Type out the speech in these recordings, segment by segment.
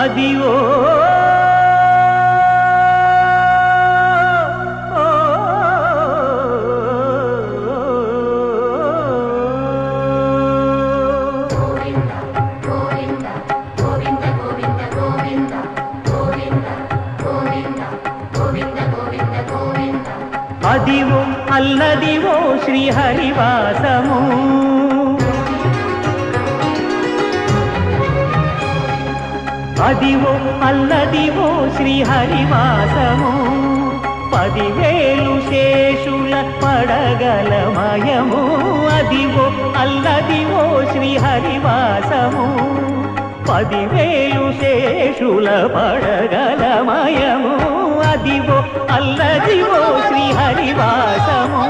అదివో అదివో అల్లదివో శ్రీహరివాసము అదివో అల్లదివో శ్రీహరివాసము 10,000 శేషుల పడగలమయము అదివో అల్లదివో శ్రీహరివాసము 10,000 శేషుల పడగలమయము అదివో అల్లదివో శ్రీహరివాసము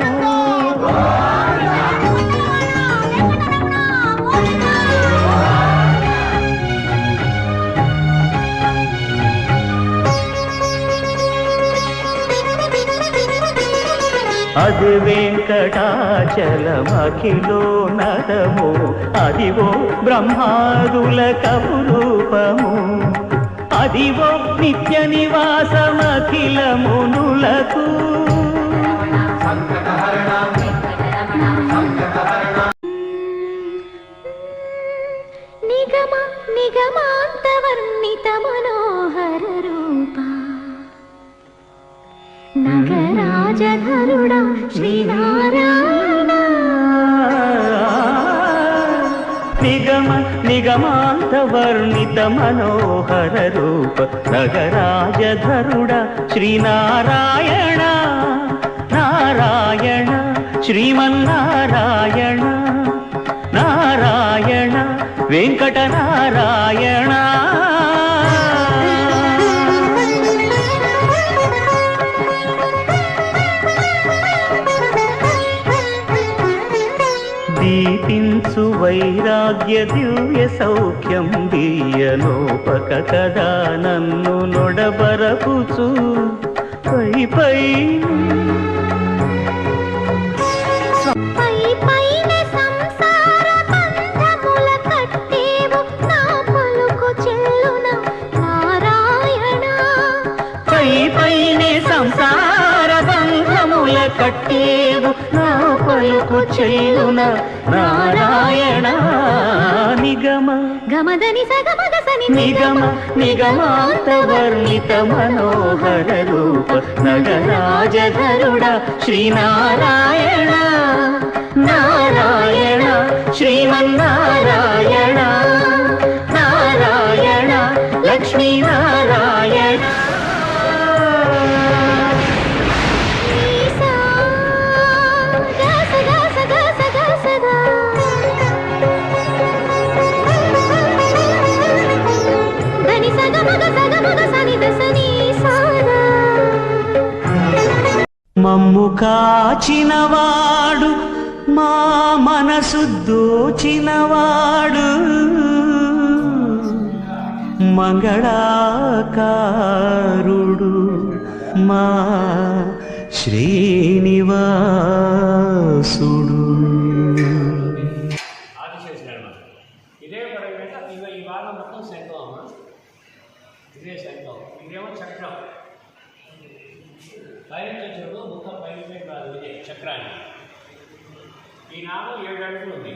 అది వెంకటాచలమఖిలో నదము అదివో బ్రహ్మాదుల కపురూపము అదివో నిత్య నివాసమఖిల మునులకు నిగమ నిగమాంతవర్ణిత మనోహర రూప నగరాజధరుడా శ్రీనారాయణ నిగమ నిగమాంతవర్ణిత మనోహర రూప నగరాజధరుడా శ్రీనారాయణ నారాయణ శ్రీమన్నారాయణ నారాయణ వెంకటనారాయణ దీపించు వైరాగ్య దివ్య సౌఖ్యం దీయనోపక కదా నన్ను నొడబరపుచు పై పై సంసార బంధముల కట్టేవు నా పలుకు చెల్లున నారాయణ పై పైనే సంసార బంధముల కట్టేవు నా పలుకు చెల్లున నారాయణ నిగమ గమదని సగమగసని నిగమ నిగమాంతవర్ణిత మనోహర రూప నగరాజధరుడా శ్రీనారాయణ నారాయణ శ్రీమన్నారాయణ నారాయణ లక్ష్మీనారాయణ మమ్ము కాచినవాడు మా మనసు దోచినవాడు మంగళాకారుడు మా శ్రీనివాసుడు. ఇదే పరంగా ఈ భాగం మొత్తం శంఖం అమ్మ, ఇదే శంఖం, ఇదేమో చక్రం. పైన చూడు ముఖం పైన కాదు, ఇదే చక్రాన్ని. ఈ నామం 7 అడుగులు ఉంది.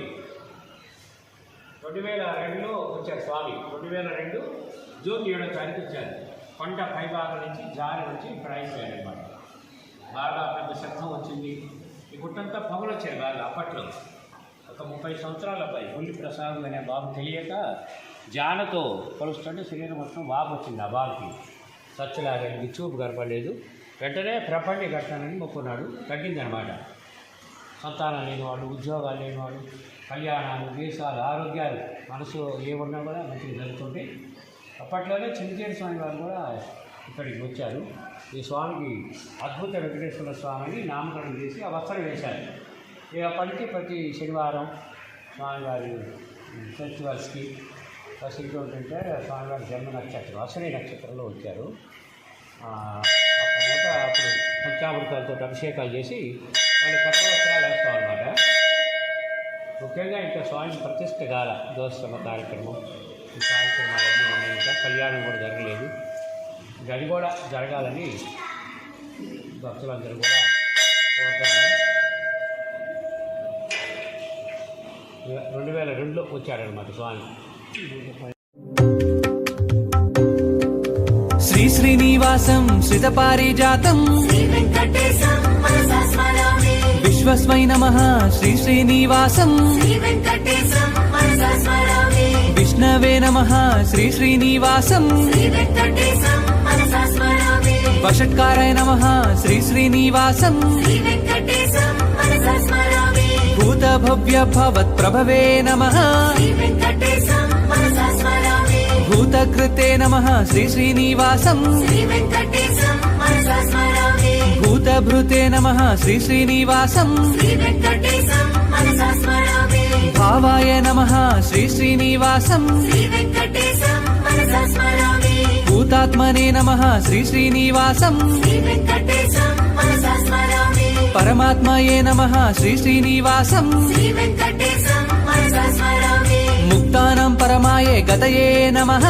2002లో వచ్చారు స్వామి. 2002 జూన్ 7వ తారీఖు వచ్చారు. కొండ పైభాగం నుంచి జారి నుంచి ఇక్కడ అయిపోయారు అనమాట. బాగా పెద్ద శబ్దం వచ్చింది. ఈ గుట్టంతా పొగలు వచ్చాయి బాగా. అప్పట్లో ఒక 30 సంవత్సరాల అబ్బాయి బుల్లి ప్రసాద్ అనే బాబు తెలియక జానతో కొలుస్తుంటే శరీరం మొత్తం వాపు వచ్చింది. ఆ బాబుకి సచ్చులాగలిగి చూపు కనపడలేదు. వెంటనే ప్రపంచ కట్టానని మొక్కున్నాడు. తగ్గిందనమాట. సంతానం లేనివాడు, ఉద్యోగాలు లేనివాడు, కళ్యాణాలు, దేశాలు, ఆరోగ్యాలు, మనసు ఏమున్నా కూడా మంచిగా జరుగుతుంటే అప్పట్లోనే చిన్నచేరి స్వామి వారు కూడా ఇక్కడికి వచ్చారు. ఈ స్వామికి అద్భుత వెంకటేశ్వర స్వామిని నామకరణం చేసి ఆ వస్త్రం వేశారు. ఇక అప్పటికి ప్రతి శనివారం స్వామివారి ఫెస్టివల్స్కి వస్తుంటే స్వామివారి జన్మ నక్షత్రం అశ్విని నక్షత్రంలో వచ్చారు. తర్వాత అప్పుడు పంచామృతాలతో అభిషేకాలు చేసి మళ్ళీ కొత్త వస్త్రాలు వేస్తాం అన్నమాట. ముఖ్యంగా ఇంకా స్వామి ప్రతిష్ఠ కాల దోషమ కార్యక్రమం ఈ కార్యక్రమాలన్నీ ఉన్నాయి. ఇంకా కళ్యాణం కూడా జరగలేదు. గది కూడా జరగాలని భక్తులందరూ కూడా కోరుతున్నారు. 2002లో వచ్చారనమాట స్వామి. శ్రీ శ్రీనివాసం శ్రిత పారిజాతం విశ్వస్మై నమః శ్రీ శ్రీనివాసం విష్ణవే నమః శ్రీ శ్రీనివాసం వషట్కారాయ నమః శ్రీ శ్రీనివాసం భూత భవ్య భవత్ ప్రభవే నమః భూతకృతే నమః శ్రీ శ్రీనివాసం భూతభృతే నమః శ్రీ శ్రీనివాసం భావాయ నమః శ్రీ శ్రీనివాసం భూతాత్మనే నమః శ్రీ శ్రీనివాసం పరమాత్మయే నమః శ్రీ శ్రీనివాసం ముక్తానాం పరమాయే గతయే నమః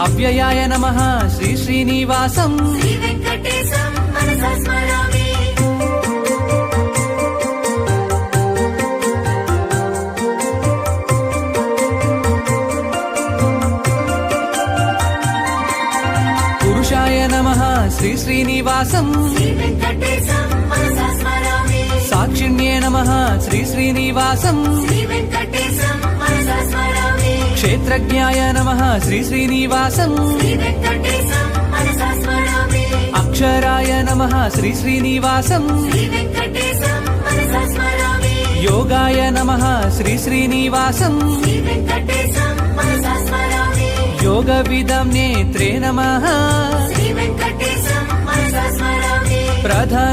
అవ్యయాయ నమః శ్రీ శ్రీనివాసం పురుషాయ నమః శ్రీ శ్రీనివాసం సాక్షిణ్యే నమః శ్రీ శ్రీనివాసం క్షేత్రజ్ఞాయ నమః శ్రీ శ్రీనివాసం అక్షరాయ నమః శ్రీ శ్రీనివాసం యోగాయ నమః శ్రీ శ్రీనివాసం యోగవిదం నేత్రే నమః ప్రధాన